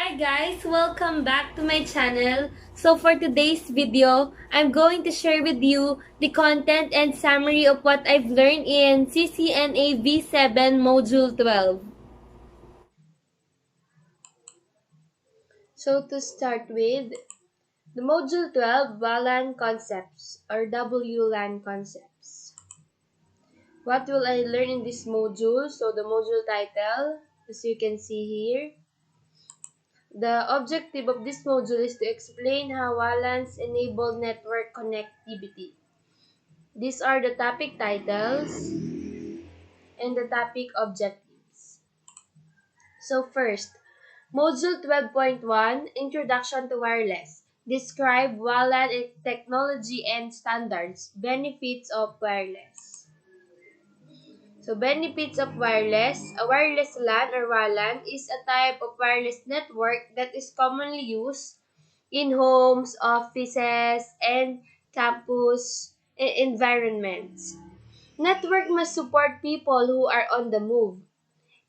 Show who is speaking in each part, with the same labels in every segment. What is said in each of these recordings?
Speaker 1: Hi guys, welcome back to my channel. So for today's video, I'm going to share with you the content and summary of what I've learned in CCNAv7 Module 12. So to start with, the Module 12 WLAN Concepts or WLAN Concepts. What will I learn in this module? So the module title, as you can see here, the objective of this module is to explain how WLANs enable network connectivity. These are the topic titles and the topic objectives. So first, Module 12.1, Introduction to Wireless. Describe WLAN technology and standards. Benefits of wireless. So benefits of wireless. A wireless LAN or WLAN is a type of wireless network that is commonly used in homes, offices, and campus environments. Network must support people who are on the move.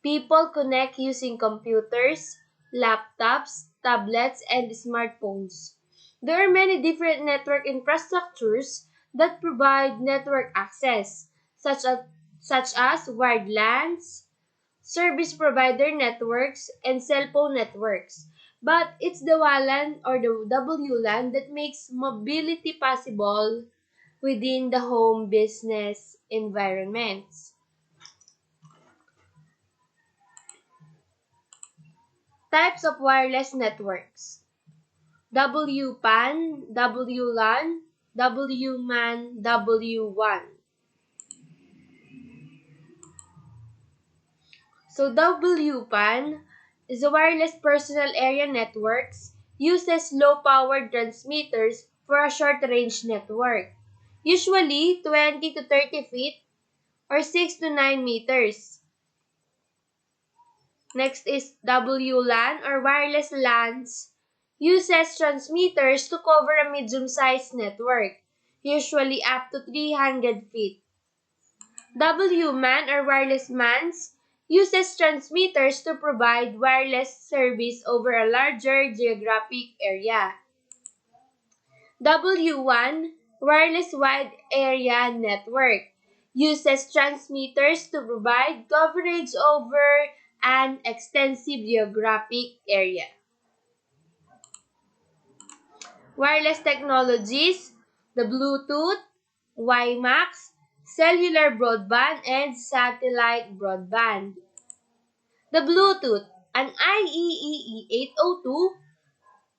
Speaker 1: People connect using computers, laptops, tablets, and smartphones. There are many different network infrastructures that provide network access, such as wired LANs, service provider networks, and cell phone networks. But it's the WLAN or the WLAN that makes mobility possible within the home business environments. Types of wireless networks: WPAN, WLAN, WMAN, W1. So WPAN is a wireless personal area networks, uses low-powered transmitters for a short-range network, usually 20 to 30 feet or 6 to 9 meters. Next is WLAN or wireless LANs, uses transmitters to cover a medium-sized network, usually up to 300 feet. WMAN or wireless MANs uses transmitters to provide wireless service over a larger geographic area. W1 Wireless Wide Area Network uses transmitters to provide coverage over an extensive geographic area. Wireless technologies: the Bluetooth, WiMAX, cellular broadband, and satellite broadband. The Bluetooth, an IEEE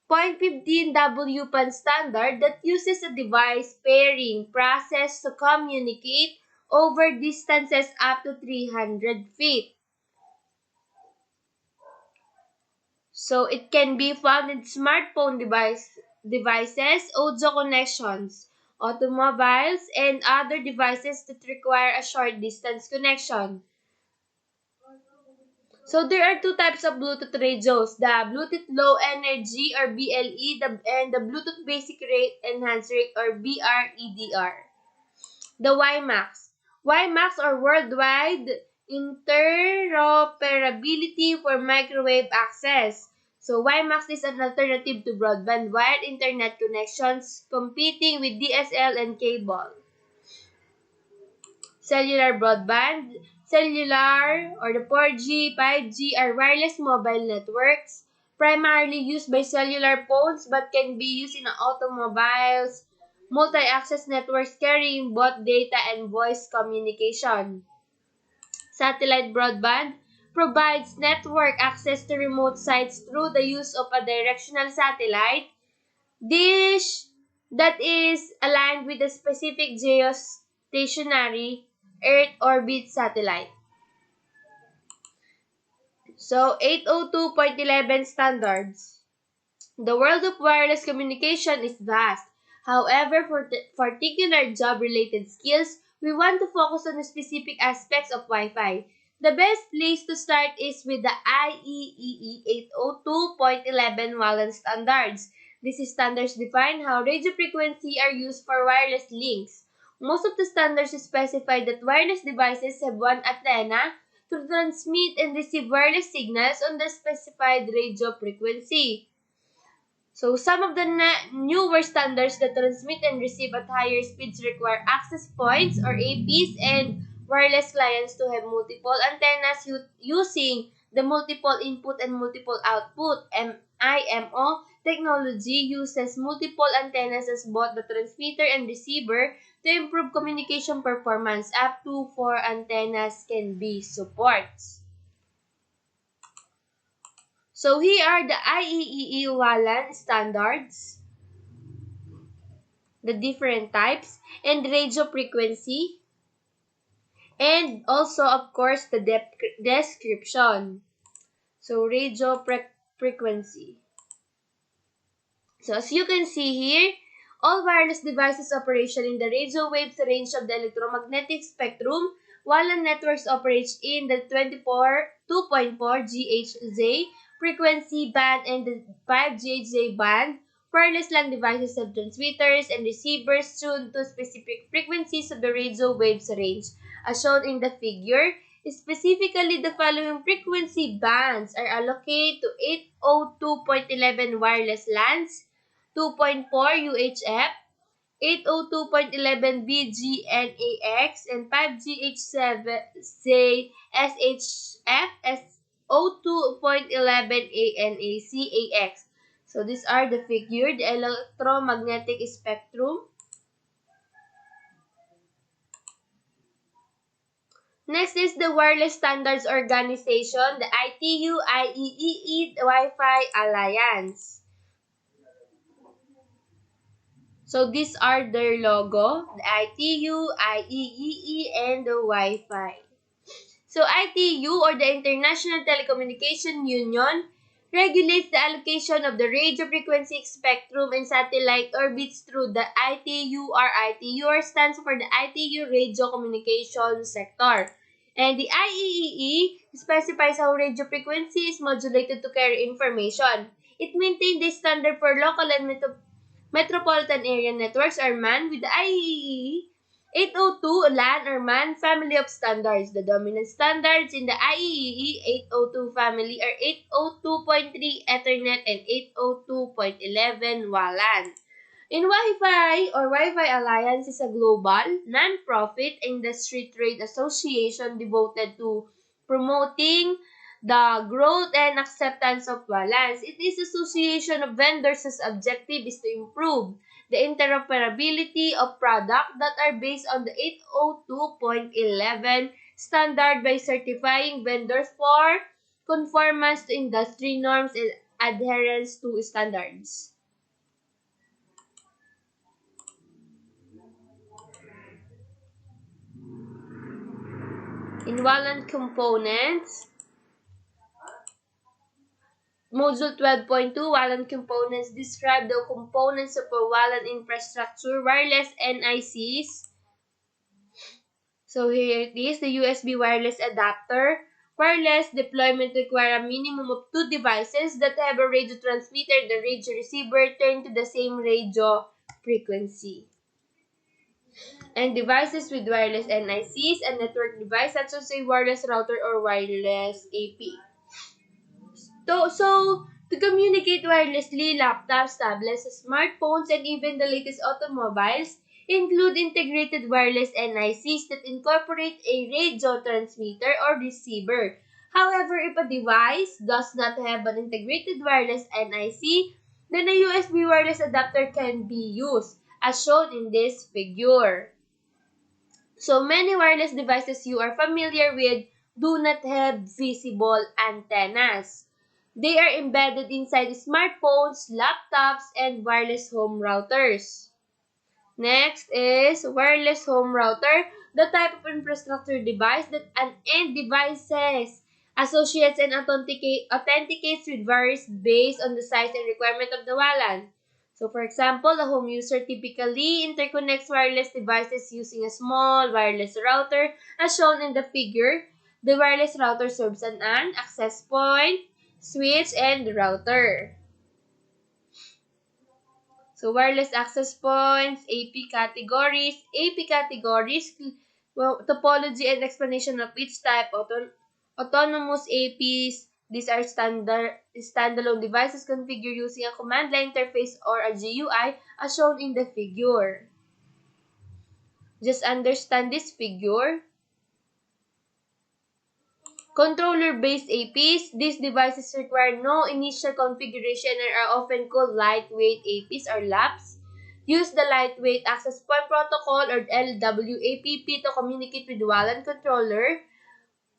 Speaker 1: 802.15 WPAN standard that uses a device pairing process to communicate over distances up to 300 feet. So it can be found in smartphone devices, audio connections, automobiles, and other devices that require a short distance connection. So there are two types of Bluetooth radios, the Bluetooth Low Energy or BLE and the Bluetooth Basic Rate Enhanced Rate or BREDR. The WiMAX. WiMAX or Worldwide Interoperability for Microwave Access. So WiMAX is an alternative to broadband wired internet connections competing with DSL and cable. Cellular broadband. Cellular or the 4G, 5G are wireless mobile networks primarily used by cellular phones but can be used in automobiles, multi-access networks carrying both data and voice communication. Satellite broadband provides network access to remote sites through the use of a directional satellite dish that is aligned with a specific geostationary Earth orbit satellite. So 802.11 standards. The world of wireless communication is vast. However, for particular job-related skills, we want to focus on the specific aspects of Wi-Fi. The best place to start is with the IEEE 802.11 WLAN standards. These standards define how radio frequency are used for wireless links. Most of the standards specify that wireless devices have one antenna to transmit and receive wireless signals on the specified radio frequency. So, some of the newer standards that transmit and receive at higher speeds require access points or APs and wireless clients to have multiple antennas using the multiple input and multiple output. IMO technology uses multiple antennas as both the transmitter and receiver to improve communication performance. Up to 4 antennas can be supported. So here are the IEEE WLAN standards, the different types, and radio frequency, and also, of course, the description. So radio frequency. So as you can see here, all wireless devices operation in the radio waves range of the electromagnetic spectrum, WLAN networks operate in the 2.4 GHz frequency band and the 5 GHz band. Wireless LAN devices have transmitters and receivers tuned to specific frequencies of the radio waves range, as shown in the figure. Specifically, the following frequency bands are allocated to 802.11 wireless LANs, 2.4 UHF, 802.11 BGNAX, and 5GH7 SHF, 02.11 ANACAX. So these are the figure, the electromagnetic spectrum. Next is the Wireless Standards Organization, the ITU-IEEE Wi-Fi Alliance. So these are their logo, the ITU, IEEE, and the Wi-Fi. So ITU, or the International Telecommunication Union, regulates the allocation of the radio frequency spectrum and satellite orbits through the ITUR. ITUR stands for the ITU Radio Communication Sector. And the IEEE specifies how radio frequency is modulated to carry information. It maintains the standard for local and metropolitan area networks are MAN with the IEEE 802 LAN or MAN family of standards. The dominant standards in the IEEE 802 family are 802.3 Ethernet and 802.11 WLAN. In Wi-Fi or Wi-Fi Alliance is a global, non-profit industry trade association devoted to promoting the growth and acceptance of WLANs. It is association of vendors whose objective is to improve the interoperability of products that are based on the 802.11 standard by certifying vendors for conformance to industry norms and adherence to standards. In WLAN Components, Module 12.2, WLAN Components describe the components of a WLAN infrastructure, wireless NICs. So here it is, the USB wireless adapter. Wireless deployment require a minimum of 2 devices that have a radio transmitter and the radio receiver turned to the same radio frequency. And devices with wireless NICs and network device such as a wireless router or wireless AP. So to communicate wirelessly, laptops, tablets, smartphones, and even the latest automobiles include integrated wireless NICs that incorporate a radio transmitter or receiver. However, if a device does not have an integrated wireless NIC, then a USB wireless adapter can be used, as shown in this figure. So many wireless devices you are familiar with do not have visible antennas. They are embedded inside smartphones, laptops, and wireless home routers. Next is wireless home router, the type of infrastructure device that an end devices associates and authenticates with various based on the size and requirement of the WLAN. So for example, the home user typically interconnects wireless devices using a small wireless router as shown in the figure. The wireless router serves as an access point, switch, and router. So wireless access points, AP categories, topology and explanation of each type, Autonomous APs, these are standalone devices configured using a command line interface or a GUI as shown in the figure. Just understand this figure. Controller-based APs, these devices require no initial configuration and are often called lightweight APs or LAPs. Use the Lightweight Access Point Protocol or LWAPP to communicate with the WLAN controller.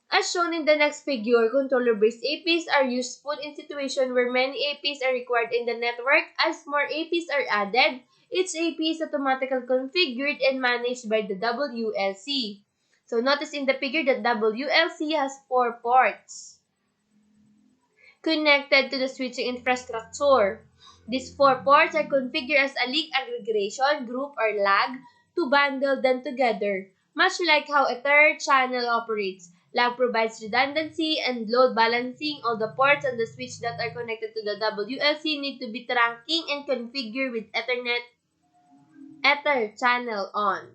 Speaker 1: As shown in the next figure, controller-based APs are useful in situations where many APs are required in the network. As more APs are added, each AP is automatically configured and managed by the WLC. So notice in the figure that WLC has 4 ports connected to the switching infrastructure. These 4 ports are configured as a link aggregation, group, or lag to bundle them together, much like how a third channel operates. Lag provides redundancy and load balancing. All the ports on the switch that are connected to the WLC need to be trunking and configured with Ether channel on.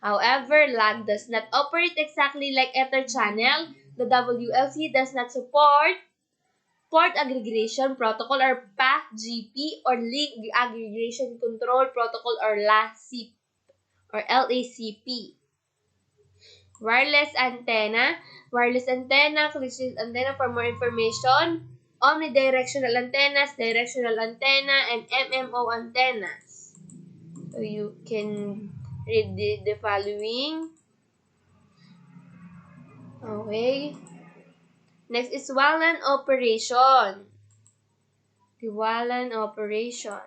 Speaker 1: However, lag does not operate exactly like Ether channel. The WLC does not support Port Aggregation Protocol or PAGP or Link Aggregation Control Protocol or LACP or LACP. Wireless antenna. Wireless antenna, click antenna for more information. Omnidirectional antennas, directional antenna, and MMO antennas. So you can read the following. Okay. Next is WLAN operation. The WLAN operation.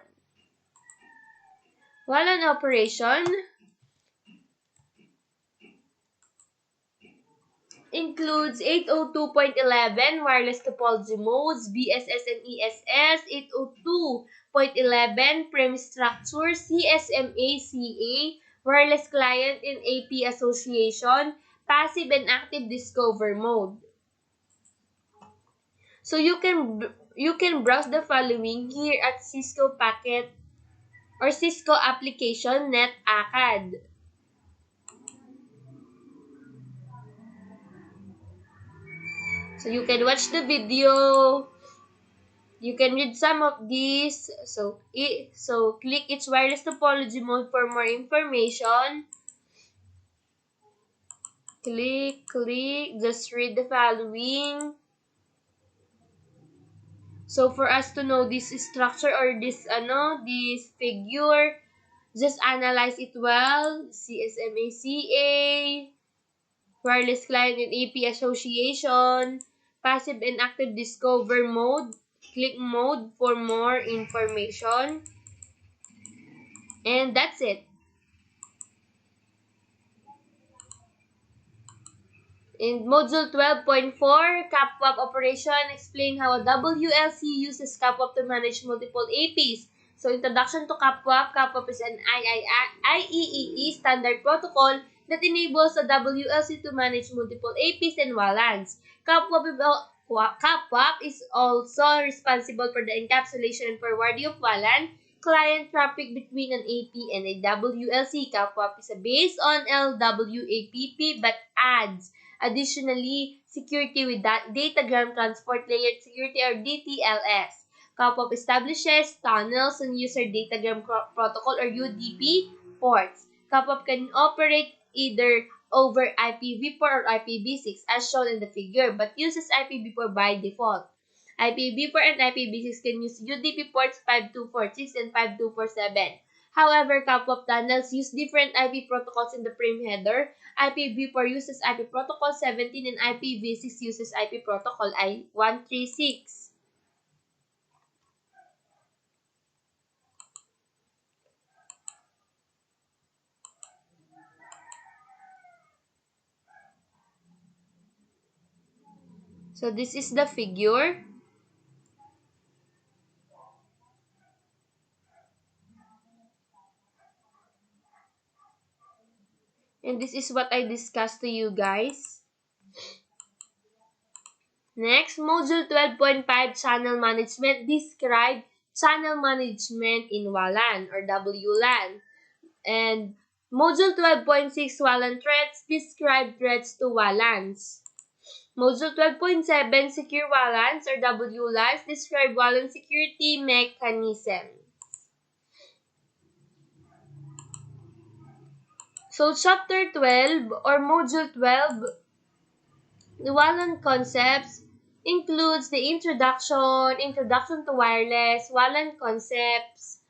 Speaker 1: WLAN operation includes 802.11 wireless topology modes, BSS and ESS, 802.11 premise structure, CSMA-CA, wireless client and AP association, passive and active discover mode. So you can browse the following here at Cisco Packet or Cisco Application Net ACAD. So you can watch the video. You can read some of these. So click each wireless topology mode for more information. Click, just read the following. So for us to know this structure or this figure, just analyze it well. CSMACA, wireless client and AP association, passive and active discover mode. Click mode for more information. And that's it. In Module 12.4, CapWAP operation, explain how a WLC uses CapWAP to manage multiple APs. So, introduction to CapWAP. CapWAP is an IEEE standard protocol that enables a WLC to manage multiple APs and WLANs. CapWAP is also responsible for the encapsulation and forwarding of WLAN client traffic between an AP and a WLC. CapWAP is based on LWAPP but adds additionally security with datagram transport layer security or DTLS. CapWAP establishes tunnels on user datagram protocol or UDP ports. CapWAP can operate either over IPv4 or IPv6 as shown in the figure but uses IPv4 by default. IPv4 and IPv6 can use UDP ports 5246 and 5247. However, CapWAP tunnels use different IP protocols in the frame header. IPv4 uses IP protocol 17 and IPv6 uses IP protocol I136. So this is the figure. And this is what I discussed to you guys. Next, Module 12.5 Channel Management. Describe channel management in WLAN or WLAN. And Module 12.6 WLAN threats. Describe threats to WLANs. Module 12.7, Secure WLANs or WLANs, describe WLAN security mechanism. So, Chapter 12 or Module 12, the WLAN Concepts, includes the introduction to wireless, WLAN Concepts,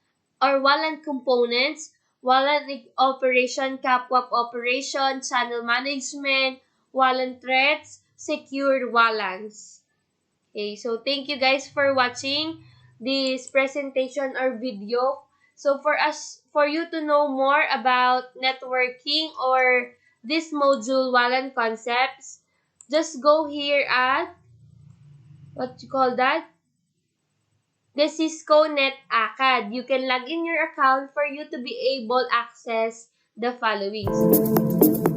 Speaker 1: or WLAN Components, WLAN operation, CAPWAP operation, channel management, WLAN threats, secured WLANs. Okay, so thank you guys for watching this presentation or video. So for you to know more about networking or this module WLAN concepts, just go here at what you call that? The Cisco Net Acad. You can log in your account for you to be able access the following.